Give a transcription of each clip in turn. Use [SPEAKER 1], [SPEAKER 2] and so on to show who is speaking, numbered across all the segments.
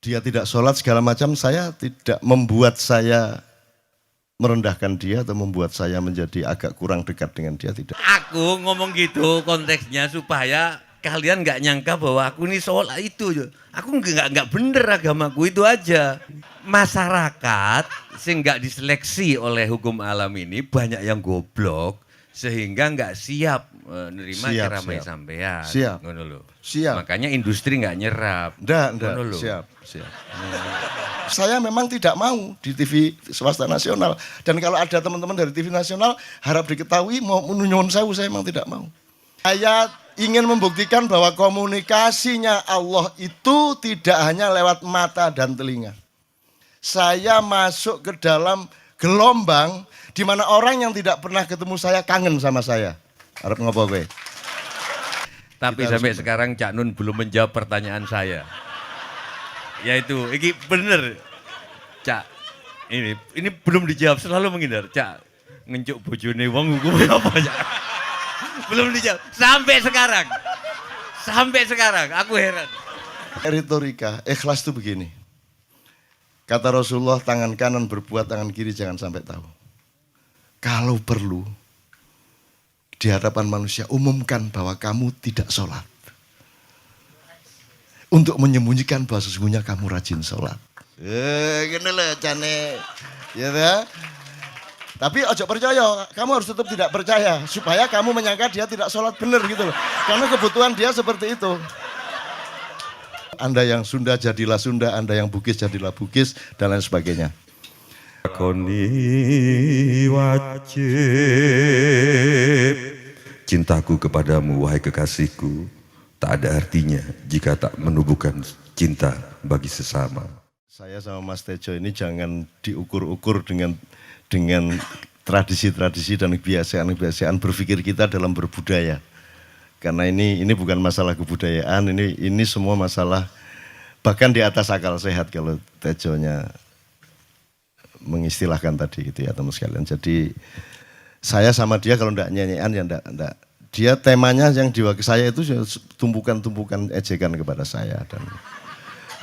[SPEAKER 1] dia tidak sholat segala macam, saya tidak membuat saya merendahkan dia atau membuat saya menjadi agak kurang dekat dengan dia, tidak.
[SPEAKER 2] Aku ngomong gitu konteksnya supaya kalian nggak nyangka bahwa aku ini sholat itu. Aku nggak bener agamaku itu aja. Masyarakat sing nggak diseleksi oleh hukum alam ini banyak yang goblok sehingga nggak siap nerima ceramah sampean.
[SPEAKER 1] Siap.
[SPEAKER 2] Ngono lho.
[SPEAKER 1] Siap.
[SPEAKER 2] Makanya industri nggak nyerap.
[SPEAKER 1] Nggak. Siap. Saya memang tidak mau di TV swasta nasional. Dan kalau ada teman-teman dari TV nasional harap diketahui mau nyuwun sewu, saya memang tidak mau. Saya ingin membuktikan bahwa komunikasinya Allah itu tidak hanya lewat mata dan telinga. Saya masuk ke dalam gelombang di mana orang yang tidak pernah ketemu saya kangen sama saya. Harap ngopo gue.
[SPEAKER 2] Tapi sampai sekarang Cak Nun belum menjawab pertanyaan saya. Yaitu, ini bener, Cak. Ini belum dijawab, selalu menghindar. Cak, ngencuk bojone wong hukumnya apa, Cak? Belum dijawab, sampai sekarang, aku heran.
[SPEAKER 1] Retorika, ikhlas itu begini. Kata Rasulullah, tangan kanan berbuat, tangan kiri jangan sampai tahu. Kalau perlu, di hadapan manusia, umumkan bahwa kamu tidak sholat. Untuk menyembunyikan bahwa sesungguhnya kamu rajin sholat. Gini loh, cane. Ya, tapi ojo percaya, kamu harus tetap tidak percaya. Supaya kamu menyangka dia tidak sholat benar gitu loh. Karena kebutuhan dia seperti itu. Anda yang Sunda jadilah Sunda, Anda yang Bugis jadilah Bugis, dan lain sebagainya.
[SPEAKER 3] Lakoni wajib cintaku kepadamu wahai kekasihku tak ada artinya jika tak menumbuhkan cinta bagi sesama.
[SPEAKER 1] Saya sama Mas Tejo ini jangan diukur-ukur dengan tradisi-tradisi dan kebiasaan-kebiasaan berpikir kita dalam berbudaya. Karena ini bukan masalah kebudayaan, ini semua masalah bahkan di atas akal sehat kalau Tejonya mengistilahkan tadi gitu ya teman sekalian. Jadi saya sama dia kalau enggak nyanyian ya enggak. Dia temanya yang diwakili saya itu tumpukan-tumpukan ejekan kepada saya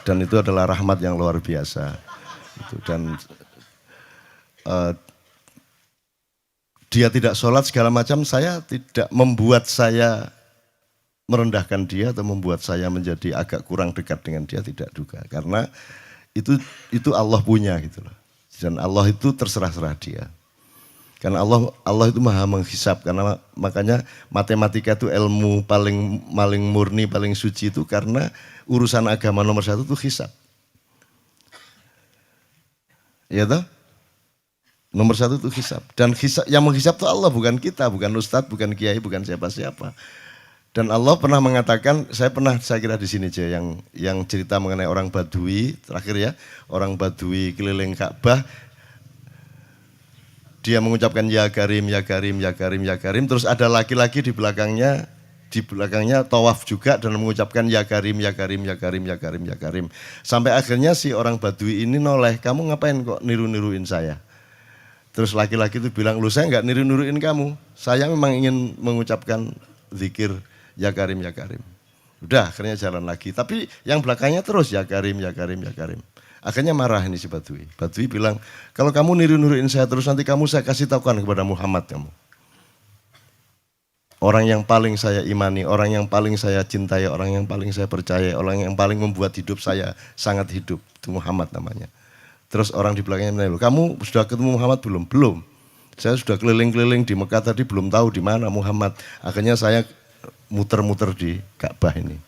[SPEAKER 1] dan itu adalah rahmat yang luar biasa. Dan dia tidak sholat segala macam, saya tidak membuat saya merendahkan dia atau membuat saya menjadi agak kurang dekat dengan dia, tidak juga. Karena itu Allah punya gitu loh. Dan Allah itu terserah-serah dia. Karena Allah itu maha menghisap. Karena makanya matematika itu ilmu paling murni, paling suci itu karena urusan agama nomor satu itu hisap. Ya toh? Nomor satu itu hisap. Dan yang menghisap itu Allah, bukan kita, bukan ustadz, bukan kiai, bukan siapa-siapa. Dan Allah pernah mengatakan, saya kira di sini aja yang cerita mengenai orang Badui, terakhir ya, orang Badui keliling Ka'bah, dia mengucapkan ya Karim, ya Karim, ya Karim, ya Karim, terus ada laki-laki di belakangnya tawaf juga dan mengucapkan ya Karim, ya Karim, ya Karim, ya Karim, ya Karim. Sampai akhirnya si orang Badui ini noleh, kamu ngapain kok niru-niruin saya? Terus laki-laki itu bilang, lu saya nggak niru-niruin kamu, saya memang ingin mengucapkan zikir ya Karim, ya Karim. Udah akhirnya jalan lagi, tapi yang belakangnya terus ya Karim, ya Karim, ya Karim. Akhirnya marah ini si Badui. Badui bilang, kalau kamu niru-niruin saya terus nanti saya kasih tahukan kepada Muhammad kamu. Orang yang paling saya imani, orang yang paling saya cintai, orang yang paling saya percaya, orang yang paling membuat hidup saya sangat hidup, itu Muhammad namanya. Terus orang di belakangnya bilang, kamu sudah ketemu Muhammad belum? Belum. Saya sudah keliling-keliling di Mekah tadi belum tahu di mana Muhammad. Akhirnya saya muter-muter di Ka'bah ini.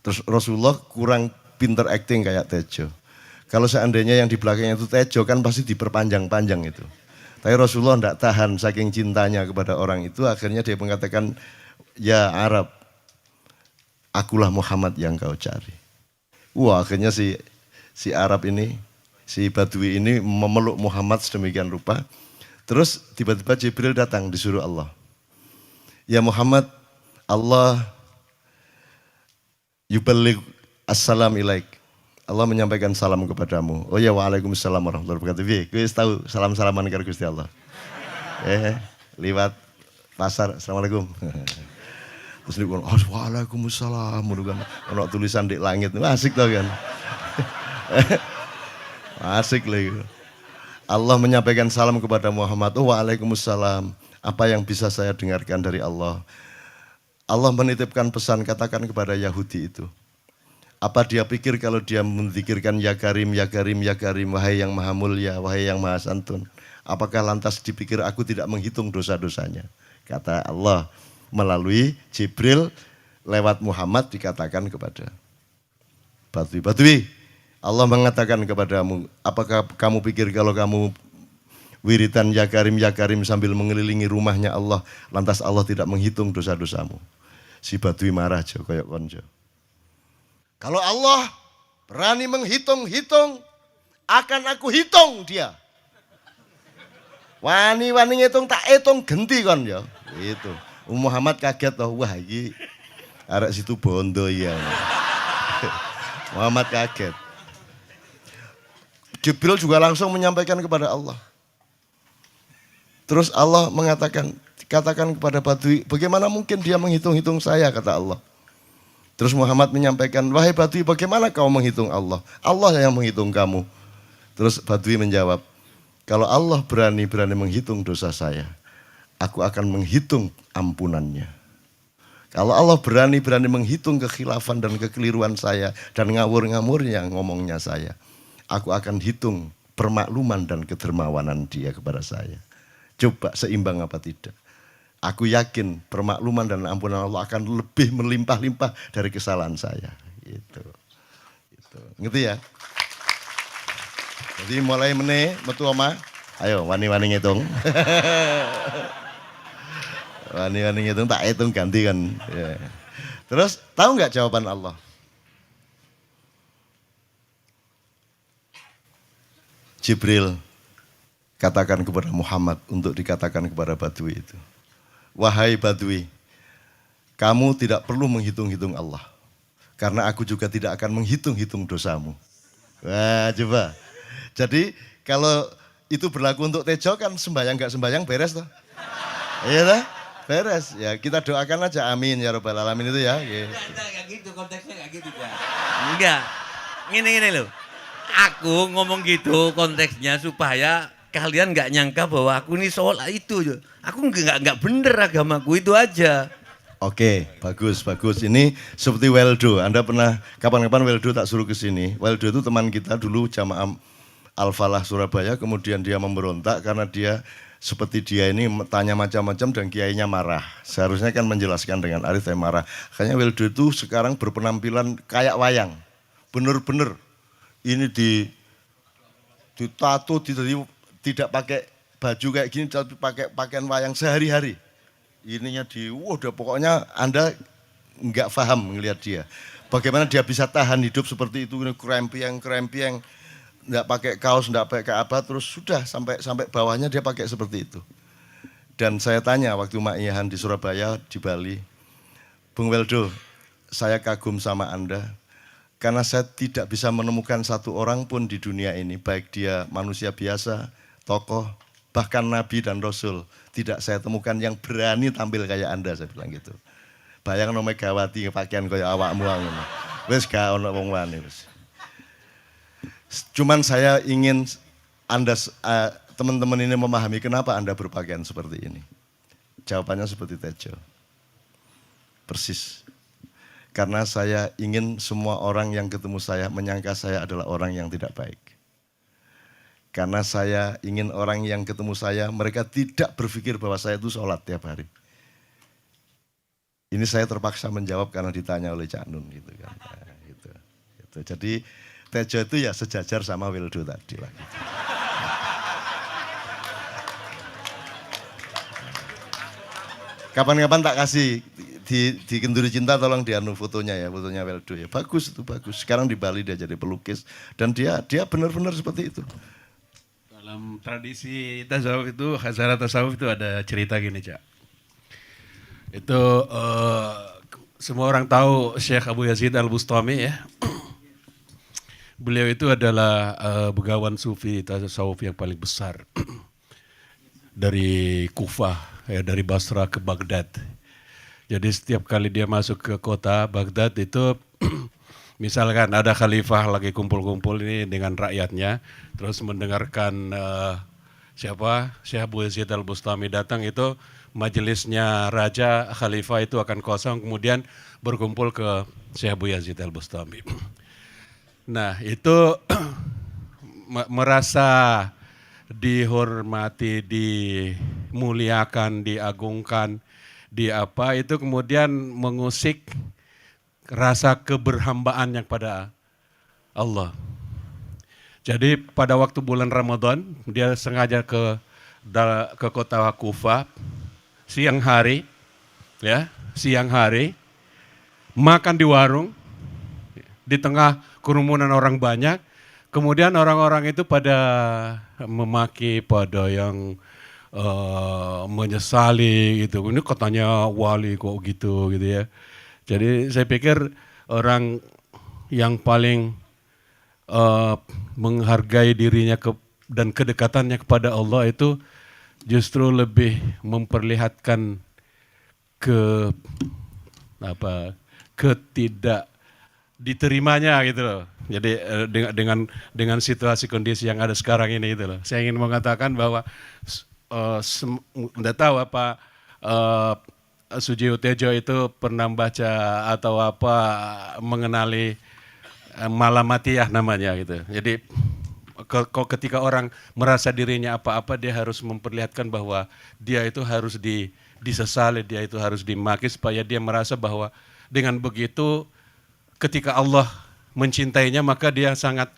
[SPEAKER 1] Terus Rasulullah kurang pinter acting kayak Tejo. Kalau seandainya yang di belakangnya itu Tejo kan pasti diperpanjang-panjang itu. Tapi Rasulullah tidak tahan saking cintanya kepada orang itu, akhirnya dia mengatakan, ya Arab, akulah Muhammad yang kau cari. Wah akhirnya si Arab ini, si Badui ini memeluk Muhammad sedemikian rupa. Terus tiba-tiba Jibril datang disuruh Allah. Ya Muhammad, Allah yuballigh assalam ilaik. Allah menyampaikan salam kepadamu. Oh ya, waalaikumsalam warahmatullahi wabarakatuh. Gue tahu salam-salaman karo Gusti Allah. Liwat pasar, assalamualaikum. Terus dia bilang, waalaikumsalam. Ono tulisan di langit, asik tau kan. Asik lagi. Allah menyampaikan salam kepada Muhammad. Oh, waalaikumsalam. Apa yang bisa saya dengarkan dari Allah? Allah menitipkan pesan, katakan kepada Yahudi itu. Apa dia pikir kalau dia menzikirkan ya Karim, ya Karim, ya Karim, wahai yang maha mulia, wahai yang maha santun. Apakah lantas dipikir aku tidak menghitung dosa-dosanya? Kata Allah melalui Jibril lewat Muhammad dikatakan kepada Badui. Badui, Allah mengatakan kepadamu, apakah kamu pikir kalau kamu wiritan ya Karim sambil mengelilingi rumahnya Allah, lantas Allah tidak menghitung dosa-dosamu? Si Badui marah jo, kayak konjo. Kalau Allah berani menghitung-hitung, akan aku hitung dia. Wani-wani ngitung tak hitung genti kon ya. Itu. Muhammad kaget toh, wah iki arek situ bondo ya. Muhammad kaget. Jibril juga langsung menyampaikan kepada Allah. Terus Allah mengatakan, katakan kepada Badui, bagaimana mungkin dia menghitung-hitung saya, kata Allah. Terus Muhammad menyampaikan, wahai Badui, bagaimana kau menghitung Allah? Allah yang menghitung kamu. Terus Badui menjawab, kalau Allah berani-berani menghitung dosa saya, aku akan menghitung ampunannya. Kalau Allah berani-berani menghitung kekhilafan dan kekeliruan saya dan ngawur-ngawurnya ngomongnya saya, aku akan hitung permakluman dan kedermawanan dia kepada saya. Coba seimbang apa tidak? Aku yakin permakluman dan ampunan Allah akan lebih melimpah-limpah dari kesalahan saya. Gitu. Ngerti ya? Jadi mulai meneh metu oma. Ayo wani-wani ngitung. Wani-wani ngitung tak hitung ganti kan. Ya. Terus tahu nggak jawaban Allah? Jibril katakan kepada Muhammad untuk dikatakan kepada Badui itu. Wahai Badui, kamu tidak perlu menghitung-hitung Allah. Karena aku juga tidak akan menghitung-hitung dosamu. Wah coba. Jadi kalau itu berlaku untuk Tejo kan sembahyang gak sembahyang beres toh. Iya toh? Beres. Ya kita doakan aja amin ya Rabbal Alamin itu ya. Gitu.
[SPEAKER 2] Enggak gitu, konteksnya enggak gitu ya. Enggak. Gini loh. Aku ngomong gitu konteksnya supaya kalian nggak nyangka bahwa aku ini sholat itu. Aku nggak bener agamaku itu aja.
[SPEAKER 1] Oke, bagus. Ini seperti Weldo. Anda pernah kapan-kapan Weldo tak suruh ke sini. Weldo itu teman kita dulu jamaah Al-Falah Surabaya. Kemudian dia memberontak karena dia seperti dia ini tanya macam-macam dan kiainya marah. Seharusnya kan menjelaskan dengan arif tapi marah. Makanya Weldo itu sekarang berpenampilan kayak wayang. Bener-bener. Ini ditato, tidak pakai baju kayak gini, tapi pakai pakaian wayang sehari-hari. Ininya udah pokoknya Anda nggak paham ngelihat dia. Bagaimana dia bisa tahan hidup seperti itu, ini krempiang, nggak pakai kaos, nggak pakai apa, terus sudah sampai bawahnya dia pakai seperti itu. Dan saya tanya waktu Ma'iyahan di Surabaya, di Bali, Bung Weldo, saya kagum sama Anda. Karena saya tidak bisa menemukan satu orang pun di dunia ini, baik dia manusia biasa, tokoh, bahkan Nabi dan Rasul, tidak saya temukan yang berani tampil kayak Anda, saya bilang gitu. Bayang no Megawati pakaian kayak awakmu ngono. Wis gak ono wong wani wis. Cuman saya ingin Anda teman-teman ini memahami kenapa Anda berpakaian seperti ini. Jawabannya seperti Tejo. Persis. Karena saya ingin semua orang yang ketemu saya menyangka saya adalah orang yang tidak baik. Karena saya ingin orang yang ketemu saya, mereka tidak berpikir bahwa saya itu sholat tiap hari. Ini saya terpaksa menjawab karena ditanya oleh Cak Nun gitu kan. Nah, gitu. Jadi Tejo itu ya sejajar sama Weldo tadi lah. Gitu. Kapan-kapan tak kasih di Kenduri Cinta, tolong dianu fotonya ya, fotonya Weldo ya. Bagus itu, bagus. Sekarang di Bali dia jadi pelukis dan dia benar-benar seperti itu.
[SPEAKER 4] Dalam tradisi tasawuf itu, Hazara tasawuf itu ada cerita gini, Cak. Itu semua orang tahu Syekh Abu Yazid Al-Bustami ya. Beliau itu adalah begawan sufi tasawuf yang paling besar. Dari Kufah, ya, dari Basra ke Baghdad. Jadi setiap kali dia masuk ke kota Baghdad itu Misalkan ada khalifah lagi kumpul-kumpul ini dengan rakyatnya, terus mendengarkan siapa Syekh Abu Yazid Al-Bustami datang, itu majelisnya raja khalifah itu akan kosong, kemudian berkumpul ke Syekh Abu Yazid Al-Bustami. Nah itu merasa dihormati, dimuliakan, diagungkan, itu kemudian mengusik rasa keberhambaan yang pada Allah. Jadi pada waktu bulan Ramadan dia sengaja ke kota Kufah siang hari, makan di warung di tengah kerumunan orang banyak. Kemudian orang-orang itu pada memaki, pada yang menyesali gitu. Ini katanya wali kok gitu ya. Jadi saya pikir orang yang paling menghargai dirinya dan kedekatannya kepada Allah itu justru lebih memperlihatkan ketidak diterimanya gitu loh. Jadi dengan situasi kondisi yang ada sekarang ini gitu loh. Saya ingin mengatakan bahwa Anda tahu apa Sujiwo Tejo itu pernah baca atau apa mengenali Malamatiyah namanya gitu. Jadi ketika orang merasa dirinya apa-apa, dia harus memperlihatkan bahwa dia itu harus disesali, dia itu harus dimaki supaya dia merasa bahwa dengan begitu ketika Allah mencintainya maka dia sangat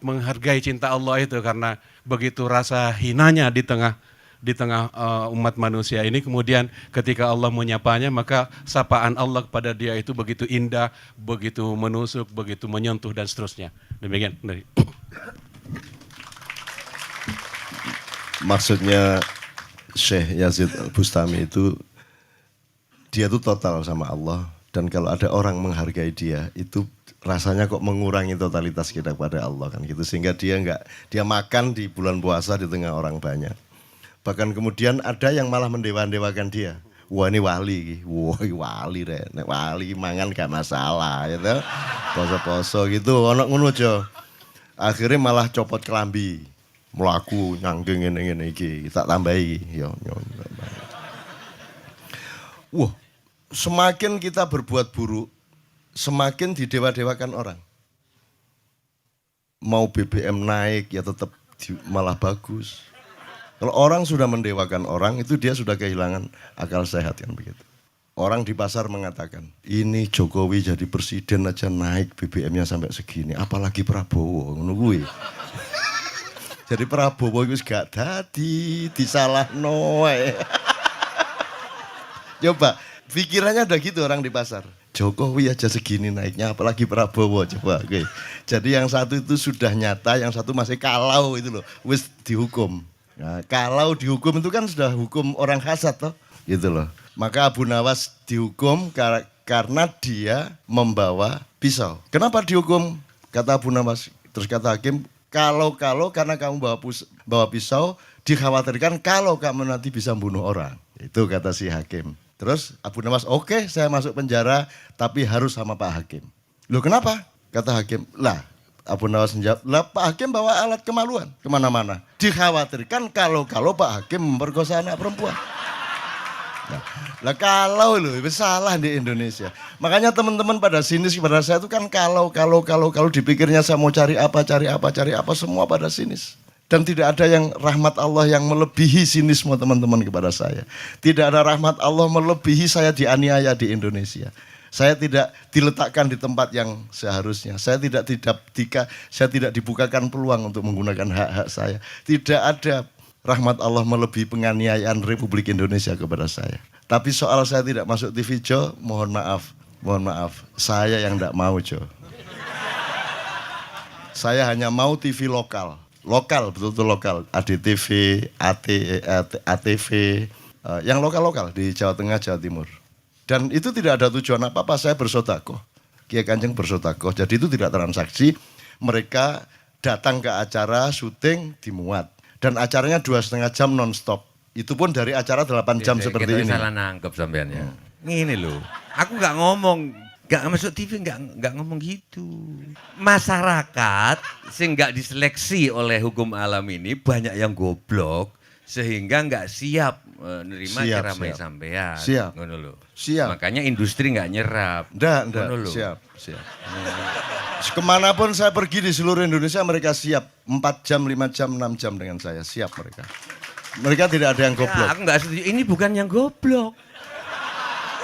[SPEAKER 4] menghargai cinta Allah itu, karena begitu rasa hinanya di tengah umat manusia ini, kemudian ketika Allah menyapanya maka sapaan Allah kepada dia itu begitu indah, begitu menusuk, begitu menyentuh dan seterusnya. Demikian.
[SPEAKER 1] Maksudnya Syekh Yazid Bustami itu dia tuh total sama Allah, dan kalau ada orang menghargai dia itu rasanya kok mengurangi totalitas kita kepada Allah kan gitu, sehingga dia makan di bulan puasa di tengah orang banyak. Bahkan kemudian ada yang malah mendewa-dewakan dia. Wah ini wali, wali deh, wali mangan gak masalah, gitu. Poso-poso gitu, ono ngono aja. Akhirnya malah copot kelambi, melaku nyanggeng ngene iki, tak tambahi, yo. Wah, semakin kita berbuat buruk, semakin didewa-dewakan orang. Mau BBM naik ya tetap malah bagus. Kalau orang sudah mendewakan orang, itu dia sudah kehilangan akal sehat kan begitu. Orang di pasar mengatakan, ini Jokowi jadi presiden aja naik BBM-nya sampai segini, apalagi Prabowo, nungguin. Jadi Prabowo itu gak dadi, disalahno. Coba, pikirannya ada gitu orang di pasar. Jokowi aja segini naiknya, apalagi Prabowo, coba. Oke. Jadi yang satu itu sudah nyata, yang satu masih kalau itu loh, wis dihukum. Nah, kalau dihukum itu kan sudah hukum orang hasad toh, gitu loh. Maka Abu Nawas dihukum karena dia membawa pisau. Kenapa dihukum? Kata Abu Nawas, terus kata hakim, kalau karena kamu bawa pisau, dikhawatirkan kalau kamu nanti bisa membunuh orang. Itu kata si hakim. Terus Abu Nawas, oke, saya masuk penjara, tapi harus sama Pak Hakim. Loh kenapa? Kata hakim, lah Abu Nawas menjawab, lah Pak Hakim bawa alat kemaluan kemana-mana. Dikhawatirkan kalau Pak Hakim memperkosa anak perempuan. Lah kalau loh, itu salah di Indonesia. Makanya teman-teman pada sinis kepada saya itu kan kalau dipikirnya saya mau cari apa, semua pada sinis. Dan tidak ada yang rahmat Allah yang melebihi sinisme teman-teman kepada saya. Tidak ada rahmat Allah melebihi saya dianiaya di Indonesia. Saya tidak diletakkan di tempat yang seharusnya. Saya tidak dibukakan peluang untuk menggunakan hak-hak saya. Tidak ada rahmat Allah melebihi penganiayaan Republik Indonesia kepada saya. Tapi soal saya tidak masuk TV Jo, mohon maaf. Saya yang tidak mau Jo. Saya hanya mau TV lokal, betul-betul lokal. ADTV, ATV, yang lokal di Jawa Tengah, Jawa Timur. Dan itu tidak ada tujuan apa-apa, saya bersodakoh. Kiai Kanjeng bersodakoh, jadi itu tidak transaksi. Mereka datang ke acara, syuting, dimuat. Dan acaranya 2,5 jam non-stop. Itu pun dari acara 8 jam seperti ini.
[SPEAKER 2] Kita salah nangkep sampean ya. Ini loh, aku gak ngomong Gak masuk TV nggak ngomong gitu. Masyarakat sing nggak diseleksi oleh hukum alam ini banyak yang goblok sehingga nggak siap nerima
[SPEAKER 1] Siap,
[SPEAKER 2] ceramah
[SPEAKER 1] siap.
[SPEAKER 2] sampean.
[SPEAKER 1] Siap.
[SPEAKER 2] Ngono lho.
[SPEAKER 1] Siap.
[SPEAKER 2] Makanya industri nggak nyerap.
[SPEAKER 1] Ndak,
[SPEAKER 2] Ngono lho.
[SPEAKER 1] siap. Kemanapun saya pergi di seluruh Indonesia mereka siap 4 jam, 5 jam, 6 jam dengan saya, siap mereka. Mereka tidak ada yang goblok.
[SPEAKER 2] Ya, aku nggak setuju. Ini bukan yang goblok.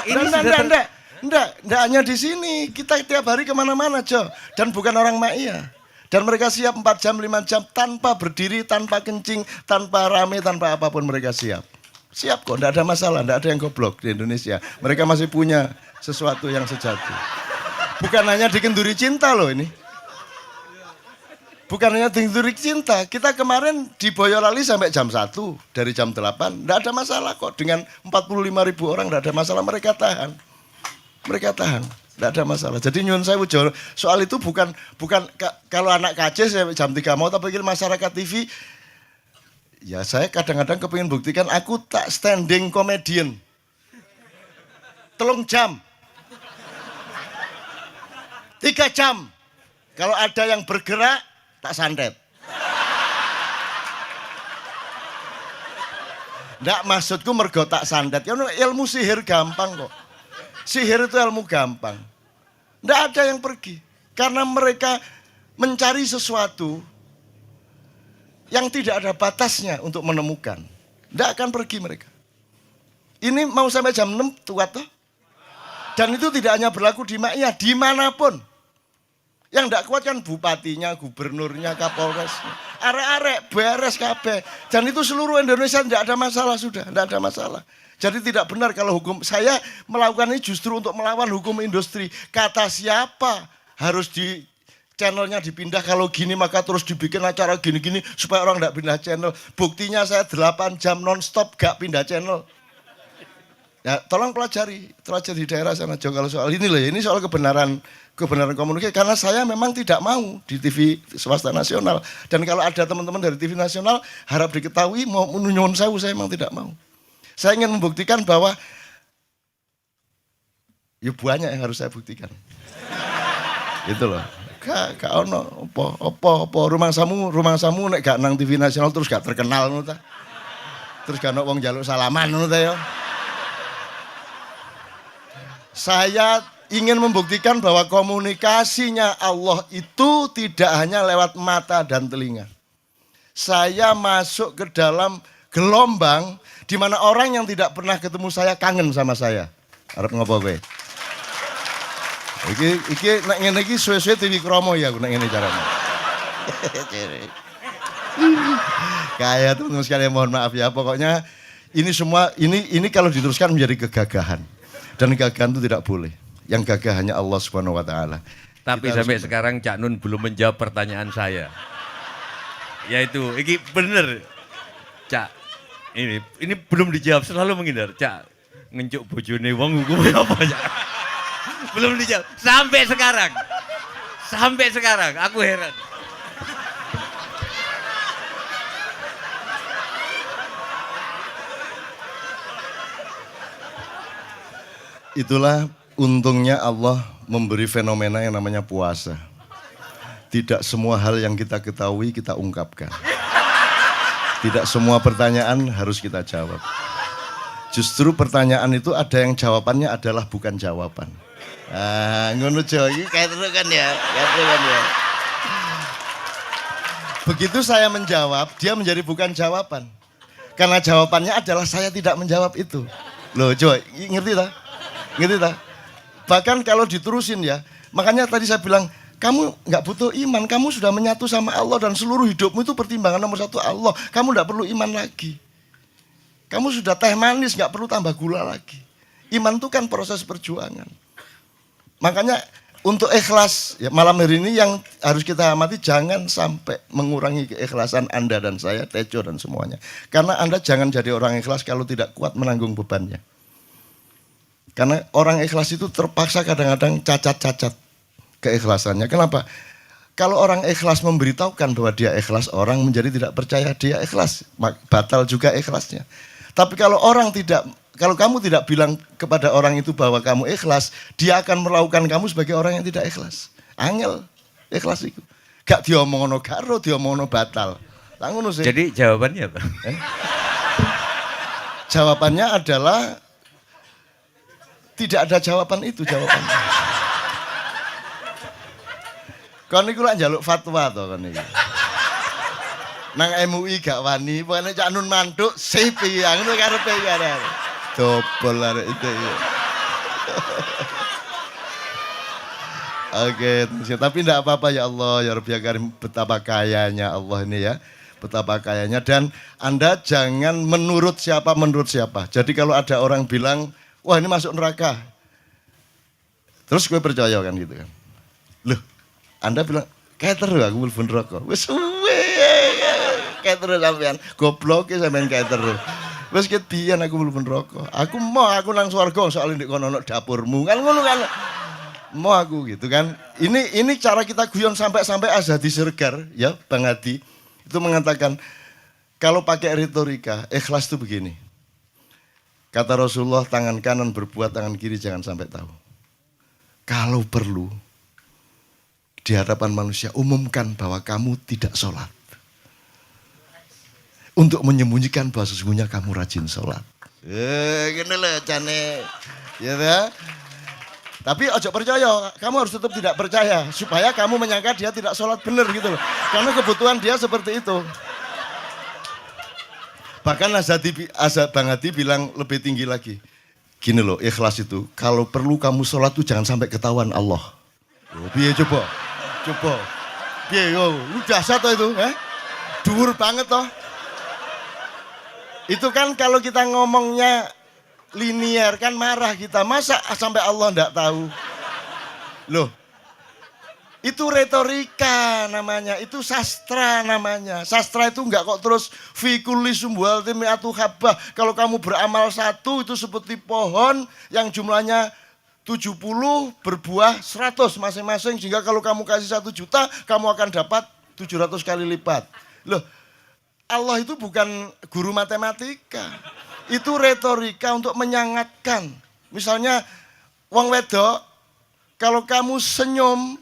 [SPEAKER 2] Ini sudah
[SPEAKER 1] Enggak hanya di sini. Kita tiap hari kemana-mana, Jo. Dan bukan orang Ma'iyah. Dan mereka siap 4 jam, 5 jam tanpa berdiri, tanpa kencing, tanpa rame, tanpa apapun mereka siap. Siap kok, enggak ada masalah, enggak ada yang goblok di Indonesia. Mereka masih punya sesuatu yang sejati. Bukan hanya dikenduri cinta loh ini. Bukan hanya dikenduri cinta. Kita kemarin di Boyolali sampai jam 1, dari jam 8. Enggak ada masalah kok. Dengan 45.000 orang enggak ada masalah, mereka tahan. Mereka tahan, tidak ada masalah. Jadi nyuwun sewu soal itu bukan kalau anak KJ saya jam 3 mau tapi masyarakat TV. Ya saya kadang-kadang kepingin buktikan aku tak standing comedian. 3 jam. 3 jam. Kalau ada yang bergerak tak santet. Nggak maksudku mergo tak santet. Ya ilmu sihir gampang kok. Sihir itu ilmu gampang. Tidak ada yang pergi. Karena mereka mencari sesuatu yang tidak ada batasnya untuk menemukan. Tidak akan pergi mereka. Ini mau sampai jam 6 kuat toh? Dan itu tidak hanya berlaku di Ma'iyah, dimanapun. Yang tidak kuat kan bupatinya, gubernurnya, kapolresnya. Arek-arek, beres kabeh. Dan itu seluruh Indonesia tidak ada masalah sudah. Tidak ada masalah. Jadi tidak benar kalau hukum, saya melakukan ini justru untuk melawan hukum industri. Kata siapa harus di channelnya dipindah, kalau gini maka terus dibikin acara gini-gini supaya orang tidak pindah channel. Buktinya saya 8 jam non-stop gak pindah channel. Ya tolong pelajari di daerah sana Jo kalau soal ini loh ya, ini soal kebenaran komunikasi. Karena saya memang tidak mau di TV swasta nasional. Dan kalau ada teman-teman dari TV nasional harap diketahui mau nyuwun sewu, saya memang tidak mau. Saya ingin membuktikan bahwa ya banyak yang harus saya buktikan. Gitu loh. Gak ono apa rumah samu nek gak nang TV nasional terus gak terkenal ngono ta. Terus gak ono wong njaluk salaman ngono ta ya. Saya ingin membuktikan bahwa komunikasinya Allah itu tidak hanya lewat mata dan telinga. Saya masuk ke dalam gelombang di mana orang yang tidak pernah ketemu saya kangen sama saya. Arep ngopo kowe? Iki nek ngene iki suwe-suwe TV Kromo ya nek ngene carane. Kayak teman-teman sekalian mohon maaf ya. Pokoknya ini semua ini kalau diteruskan menjadi kegagahan. Dan kegagahan itu tidak boleh. Yang gagah hanya Allah Subhanahu wa taala.
[SPEAKER 2] Tapi sampai sekarang Cak Nun belum menjawab pertanyaan saya. Yaitu, ini bener. Cak, ini belum dijawab, selalu menghindar. Cak, ngencuk bojone wong hukumnya apa Cak? Belum dijawab sampai sekarang. Sampai sekarang aku heran.
[SPEAKER 1] Itulah untungnya Allah memberi fenomena yang namanya puasa. Tidak semua hal yang kita ketahui kita ungkapkan. Tidak semua pertanyaan harus kita jawab. Justru pertanyaan itu ada yang jawabannya adalah bukan jawaban. Ngono Jo, iki kayak kan ya. Begitu saya menjawab, dia menjadi bukan jawaban. Karena jawabannya adalah saya tidak menjawab itu. Loh Jo, ngerti tak? Ngerti tak? Bahkan kalau diterusin ya, makanya tadi saya bilang, kamu nggak butuh iman, kamu sudah menyatu sama Allah dan seluruh hidupmu itu pertimbangan nomor 1 Allah. Kamu nggak perlu iman lagi. Kamu sudah teh manis, nggak perlu tambah gula lagi. Iman itu kan proses perjuangan. Makanya untuk ikhlas, ya, malam hari ini yang harus kita amati jangan sampai mengurangi keikhlasan Anda dan saya, Tejo dan semuanya. Karena Anda jangan jadi orang ikhlas kalau tidak kuat menanggung bebannya. Karena orang ikhlas itu terpaksa kadang-kadang cacat-cacat keikhlasannya. Kenapa? Kalau orang ikhlas memberitahukan bahwa dia ikhlas, orang menjadi tidak percaya dia ikhlas. Batal juga ikhlasnya. Tapi kalau orang tidak kalau kamu tidak bilang kepada orang itu bahwa kamu ikhlas, dia akan melakukan kamu sebagai orang yang tidak ikhlas. Angel ikhlas itu. Gak diomongno karo, diomongno batal. Lah ngono sih.
[SPEAKER 2] Jadi jawabannya apa?
[SPEAKER 1] Jawabannya adalah tidak ada jawaban itu jawabannya. Kon niku lak njaluk fatwa to kon iki. Nang MUI gak wani, pokoknya Cak Nun mantuk sip iki, ngono karepe iki arek. Dobol arek itu. Iya. Oke, tapi tidak apa-apa ya Allah, ya Rabbi ya Karim, betapa kayanya Allah ini ya. Betapa kayanya, dan Anda jangan menurut siapa. Jadi kalau ada orang bilang, wah ini masuk neraka, terus gue percaya kan gitu kan. Loh, Anda bilang, kayak terus aku mlebu neraka. Wis suwe. Kayak terus sampean, goblok sampean kayak terus. Wis ketian aku mlebu neraka. Aku nang swarga soal ndek kono dapurmu. Kan ngono kan. Mau aku gitu kan. Ini cara kita guyon sampai Azhadi Sirgar ya, Bang Hadi itu mengatakan kalau pakai retorika, ikhlas itu begini. Kata Rasulullah, tangan kanan berbuat, tangan kiri jangan sampai tahu. Kalau perlu di hadapan manusia umumkan bahwa kamu tidak sholat. Untuk menyembunyikan bahwa sesungguhnya kamu rajin sholat. Gini loh cane. Ya kan? Tapi ojo percaya, kamu harus tetap tidak percaya supaya kamu menyangka dia tidak sholat benar gitu loh. Karena kebutuhan dia seperti itu. Bahkan Bang Hadi bilang lebih tinggi lagi. Gini loh, ikhlas itu kalau perlu kamu sholat tuh jangan sampai ketahuan Allah. Biar coba. Biar lu dasar toh itu, dhuwur banget toh. Itu kan kalau kita ngomongnya linear kan marah kita, masa sampai Allah enggak tahu. Loh, itu retorika namanya, itu sastra namanya. Sastra itu enggak kok terus fi kulli sumbuhatin mi'atu habbah. Kalau kamu beramal satu itu seperti pohon yang jumlahnya 70 berbuah 100 masing-masing, sehingga kalau kamu kasih 1 juta kamu akan dapat 700 kali lipat. Loh, Allah itu bukan guru matematika. Itu retorika untuk menyangatkan. Misalnya, wong wedok, kalau kamu senyum,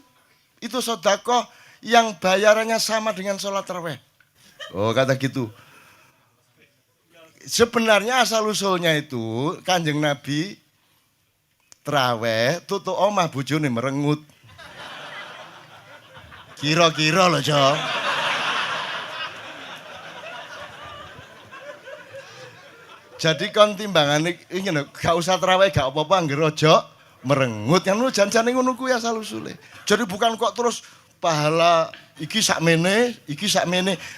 [SPEAKER 1] itu sedekah yang bayarannya sama dengan sholat tarawih. Oh, kata gitu. Sebenarnya asal-usulnya itu, Kanjeng Nabi, tarawih, tutuk omah bojone merengut. Kira-kira loh, Jo. Jadi kon timbangan ini gak usah terawih gak apa-apa angger aja merengut yang lu janjane ngono kuwi asal usule. Jadi bukan kok terus pahala iki sakmene,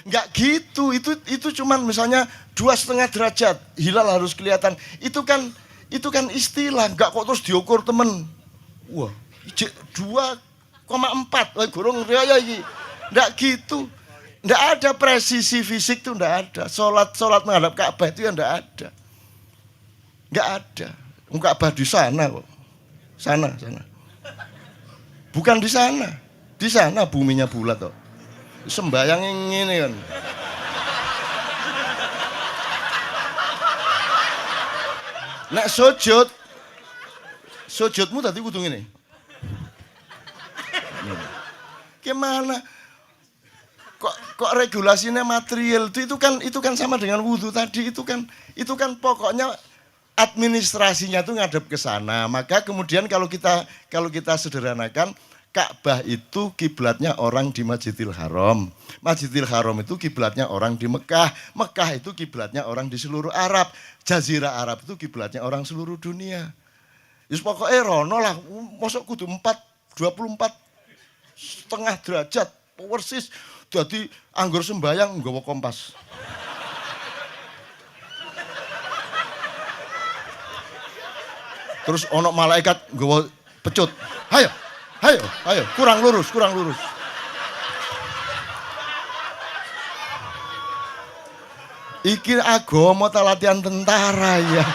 [SPEAKER 1] enggak gitu. Itu cuman misalnya 2,5 derajat hilal harus kelihatan. Itu kan istilah, enggak kok terus diukur temen. Wah, 2,4 gorong raya iki. Enggak gitu. Nggak ada presisi fisik itu nggak ada. Sholat menghadap Ka'bah itu ya nggak ada. Nggak ada. Ka'bah di sana kok. Sana. Bukan di sana. Di sana buminya bulat kok. Sembayang ini kan. Nek sujudmu tadi kudu ngene. Gimana? Kok regulasinya material itu kan sama dengan wudhu tadi, itu kan pokoknya administrasinya tuh ngadep ke sana. Maka kemudian kalau kita sederhanakan, Ka'bah itu kiblatnya orang di Masjidil Haram. Masjidil Haram itu kiblatnya orang di Mekah. Mekah itu kiblatnya orang di seluruh Arab. Jazirah Arab itu kiblatnya orang seluruh dunia. Yus pokoknya rono lah, masuk kudu 24,5 derajat persis. Jadi anggur sembayang nggawa kompas. Terus ono malaikat nggawa pecut. Hayo, kurang lurus. Iki agama ta latihan tentara ya.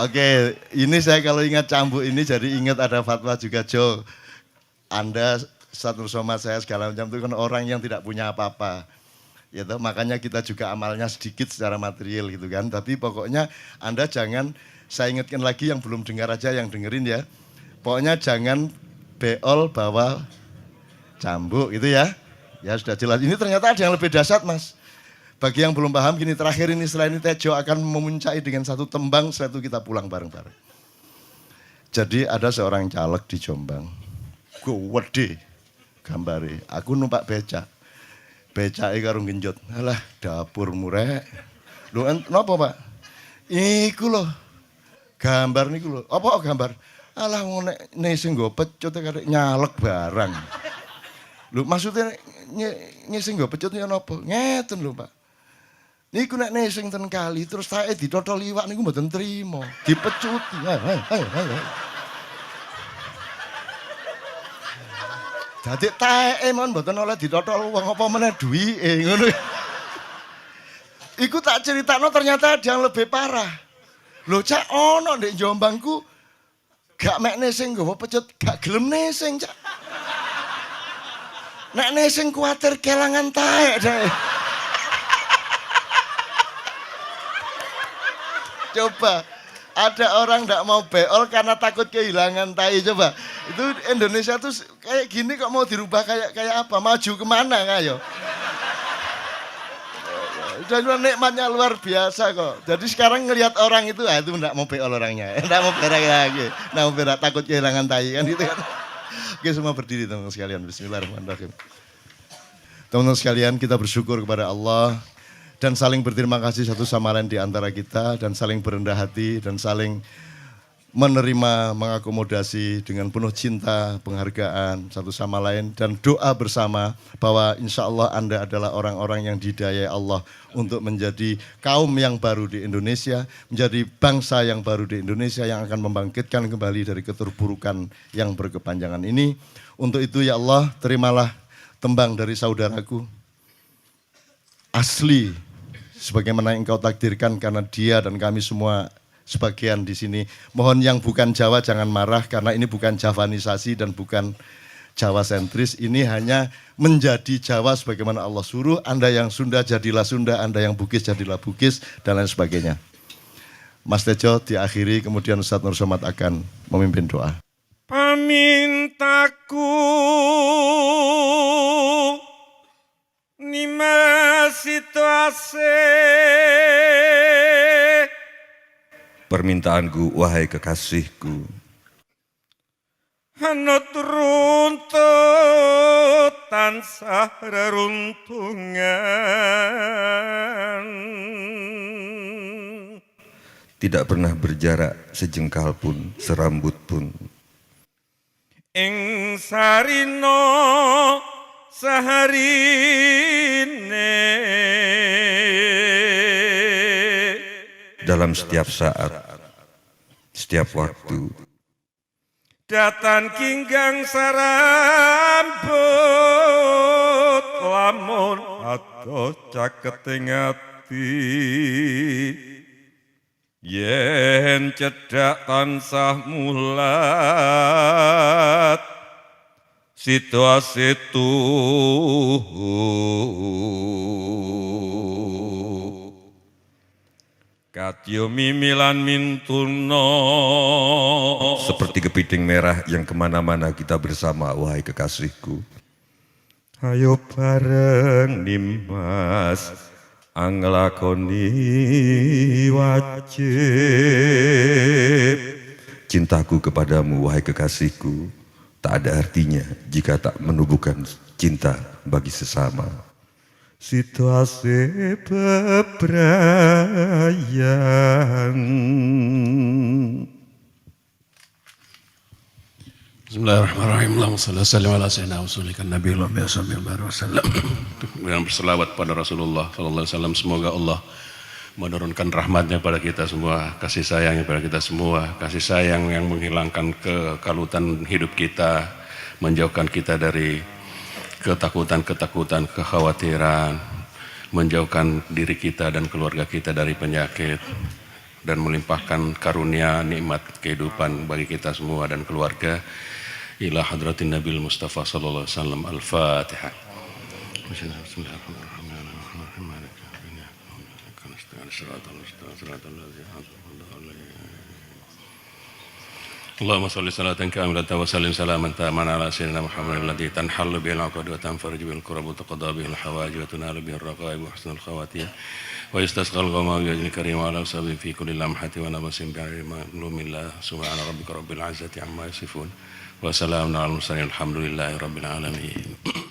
[SPEAKER 1] Oke, ini saya kalau ingat cambuk ini jadi ingat ada fatwa juga, Jo. Anda satu sama saya segala macam itu kan orang yang tidak punya apa-apa. Ya toh, makanya kita juga amalnya sedikit secara material gitu kan. Tapi pokoknya Anda jangan, saya ingatkan lagi yang belum dengar aja yang dengerin ya. Pokoknya jangan beol bawa cambuk gitu ya. Ya sudah jelas. Ini ternyata ada yang lebih dahsyat Mas. Bagi yang belum paham gini, terakhir ini setelah ini Tejo akan memuncai dengan satu tembang, setelah itu kita pulang bareng-bareng. Jadi ada seorang caleg di Jombang. Gede gambare. Aku numpak becak. Becake karo genjot. Alah, dapur murek. Lho napa, Pak? Iku lho. Gambar niku lho. Apa gambar? Alah wong nek sing nggo pecut karek nyalek barang. Lho maksudnya sing nggo pecut niku napa? Ngeten lho, Pak. Niku nek nesing ten kali terus saya ditotol iwak niku mboten trimo, dipecuti. Ayo. Dadi taeke mon mboten oleh ditotol wong apa meneh duwike ngono. Iku tak critakno ternyata ada yang lebih parah. Lho Cak ono ndek Jombangku gak mek nesing nggawa pecut, gak gelem nesing Cak. Nek nesing kuwatir kelangan taek dae. Coba, ada orang nggak mau beol karena takut kehilangan tai. Coba, itu Indonesia tuh kayak gini kok mau dirubah kayak apa? Maju kemana kayo? Dan nikmatnya luar biasa kok. Jadi sekarang ngelihat orang itu nggak mau beol orangnya, nggak mau berak lagi, nggak mau berak takut kehilangan tai kan gitu kan. Oke semua berdiri teman-teman sekalian. Bismillahirrahmanirrahim. Teman-teman sekalian kita bersyukur kepada Allah. Dan saling berterima kasih satu sama lain di antara kita, dan saling berendah hati, dan saling menerima, mengakomodasi dengan penuh cinta, penghargaan satu sama lain, dan doa bersama bahwa insya Allah Anda adalah orang-orang yang didayai Allah untuk menjadi kaum yang baru di Indonesia, menjadi bangsa yang baru di Indonesia yang akan membangkitkan kembali dari keterpurukan yang berkepanjangan ini. Untuk itu ya Allah, terimalah tembang dari saudaraku, asli sebagaimana engkau takdirkan karena dia dan kami semua sebagian di sini. Mohon yang bukan Jawa jangan marah karena ini bukan Javanisasi dan bukan Jawa sentris. Ini hanya menjadi Jawa sebagaimana Allah suruh. Anda yang Sunda jadilah Sunda, Anda yang Bugis jadilah Bugis dan lain sebagainya. Mas Tejo diakhiri, kemudian Ustadz Nur Somad akan memimpin doa.
[SPEAKER 5] Pamintaku nima situasi.
[SPEAKER 3] Permintaanku, wahai kekasihku,
[SPEAKER 5] Hanut runtut tansah reruntungan.
[SPEAKER 3] tidak pernah berjarak sejengkal pun, serambut pun.
[SPEAKER 5] Ing sarino saharine,
[SPEAKER 3] Dalam setiap saat, setiap waktu,
[SPEAKER 5] datan kinggang sarambut, lamun adoh caketing ati, yen cedak tansah mulat, situasi Katyo mimilan mintuno,
[SPEAKER 3] seperti kepiting merah yang kemana-mana kita bersama, wahai kekasihku.
[SPEAKER 5] ayo bareng nimas anglakoni wajib.
[SPEAKER 3] Cintaku kepadamu, wahai kekasihku, tak ada artinya jika tak menumbuhkan cinta bagi sesama.
[SPEAKER 5] Situasi bebrayan.
[SPEAKER 4] Bismillahirrahmanirrahim. Allahumma shalli wa sallim ala sayyidina Rasulika Nabi wa sallam. Dengan berselawat pada Rasulullah sallallahu alaihi wasallam, semoga Allah menurunkan rahmatnya pada kita semua, kasih sayangnya pada kita semua, kasih sayang yang menghilangkan kekalutan hidup kita, menjauhkan kita dari ketakutan-ketakutan, kekhawatiran, menjauhkan diri kita dan keluarga kita dari penyakit, dan melimpahkan karunia nikmat kehidupan bagi kita semua dan keluarga. Ila hadratin Nabil Mustafa sallallahu alaihi wasallam. Al-Fatihah. Bismillahirrahmanirrahim. اللهم صل صلاة كاملة وسلم سلاما تاما على سيدنا محمد الذي تنحل به العقد وتنفرج به الكرب وتقضى به الحوائج وتنال به الرغائب وحسن الخواتيم ويستسقى الغمام بوجه الكريم وعلى وصحبه في كل لمحة ونفس بعلم الله. سبحان ربك رب العزة عما يصفون وسلام على المرسلين الحمد لله رب العالمين.